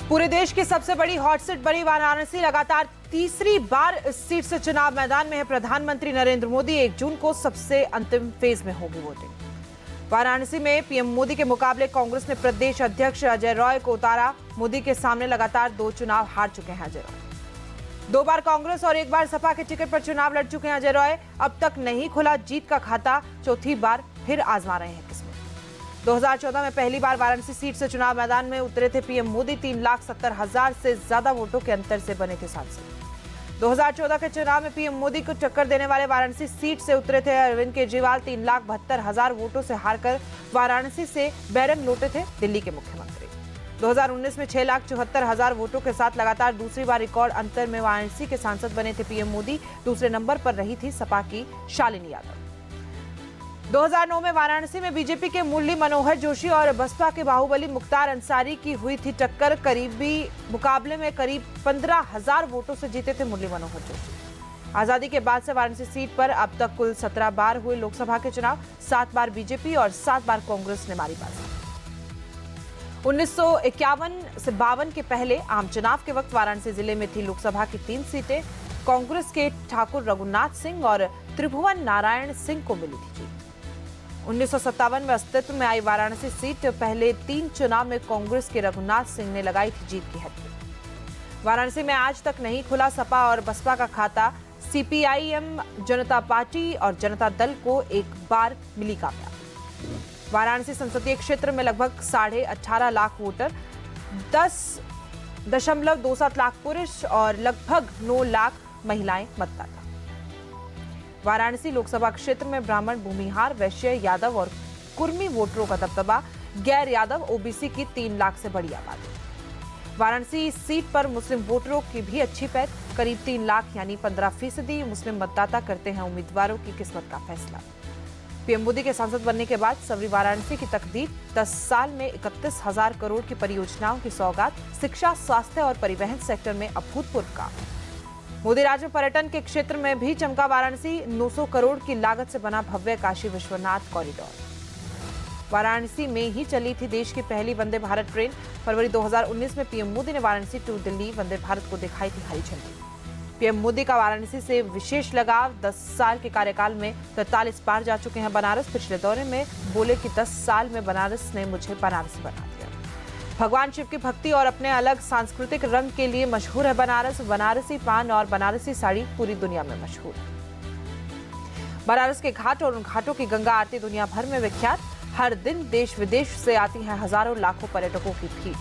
पूरे देश की सबसे बड़ी हॉट सीट बनी वाराणसी लगातार तीसरी बार इस सीट से चुनाव मैदान में है। प्रधानमंत्री नरेंद्र मोदी 1 जून को सबसे अंतिम फेज में होगी वोटिंग। वाराणसी में पीएम मोदी के मुकाबले कांग्रेस ने प्रदेश अध्यक्ष अजय रॉय को उतारा। मोदी के सामने लगातार 2 चुनाव हार चुके हैं अजय रॉय। 2 बार कांग्रेस और 1 बार सपा के टिकट पर चुनाव लड़ चुके हैं अजय रॉय। अब तक नहीं खुला जीत का खाता, चौथी बार फिर आजमा रहे हैं किस्मत। 2014 में पहली बार वाराणसी सीट से चुनाव मैदान में उतरे थे पीएम मोदी। 3,70,000 से ज्यादा वोटों के अंतर से बने थे सांसद। 2014 के चुनाव में पीएम मोदी को टक्कर देने वाले वाराणसी सीट से उतरे थे अरविंद केजरीवाल। 3,72,000 वोटों से हारकर वाराणसी से बैरंग लौटे थे दिल्ली के मुख्यमंत्री। 2019 में 6,74,000 वोटों के साथ लगातार दूसरी बार रिकॉर्ड अंतर में वाराणसी के सांसद बने थे पीएम मोदी। दूसरे नंबर पर रही थी सपा की शालिनी यादव। 2009 में वाराणसी में बीजेपी के मुरली मनोहर जोशी और बसपा के बाहुबली मुख्तार अंसारी की हुई थी टक्कर। करीबी मुकाबले में करीब 15,000 वोटों से जीते थे मुरली मनोहर जोशी। आजादी के बाद से वाराणसी सीट पर अब तक कुल 17 बार हुए लोकसभा के चुनाव। 7 बार बीजेपी और 7 बार कांग्रेस ने मारी बाजी। 1951 से 52 के पहले आम चुनाव के वक्त वाराणसी जिले में थी लोकसभा की 3 सीटें। कांग्रेस के ठाकुर रघुनाथ सिंह और त्रिभुवन नारायण सिंह को मिली थी जीत। 1957 में अस्तित्व में आई वाराणसी सीट पहले 3 चुनाव में कांग्रेस के रघुनाथ सिंह ने लगाई थी जीत की हड्डी। वाराणसी में आज तक नहीं खुला सपा और बसपा का खाता। सीपीआईएम, जनता पार्टी और जनता दल को 1 बार मिली कामयाबी। वाराणसी संसदीय क्षेत्र में लगभग 18.5 लाख वोटर, 10.27 लाख पुरुष और लगभग 9 लाख महिलाएं मतदाता। वाराणसी लोकसभा क्षेत्र में ब्राह्मण, भूमिहार, वैश्य, यादव और कुर्मी वोटरों का दबदबा। गैर यादव ओबीसी की 3 लाख से बड़ी आबादी। वाराणसी सीट पर मुस्लिम वोटरों की भी अच्छी पैठ। करीब 3 लाख यानी 15% मुस्लिम मतदाता करते हैं उम्मीदवारों की किस्मत का फैसला। पीएम मोदी के सांसद बनने के बाद सवरी वाराणसी की तकदीर। 10 साल में 31,000 करोड़ की परियोजनाओं की सौगात। शिक्षा, स्वास्थ्य और परिवहन सेक्टर में अभूतपूर्व काम। मोदी राज में पर्यटन के क्षेत्र में भी चमका वाराणसी। 900 करोड़ की लागत से बना भव्य काशी विश्वनाथ कॉरिडोर। वाराणसी में ही चली थी देश की पहली वंदे भारत ट्रेन। फरवरी 2019 में पीएम मोदी ने वाराणसी टू दिल्ली वंदे भारत को दिखाई थी हरी झंडी। पीएम मोदी का वाराणसी से विशेष लगाव। 10 साल के कार्यकाल में 43 बार जा चुके हैं बनारस। पिछले दौरे में बोले कि 10 साल में बनारस ने मुझे बनारसी बना दिया। भगवान शिव की भक्ति और अपने अलग सांस्कृतिक रंग के लिए मशहूर है बनारस। बनारसी पान और बनारसी साड़ी पूरी दुनिया में मशहूर है। बनारस के घाट और उन घाटों की गंगा आरती दुनिया भर में विख्यात। हर दिन देश विदेश से आती है हजारों लाखों पर्यटकों की भीड़।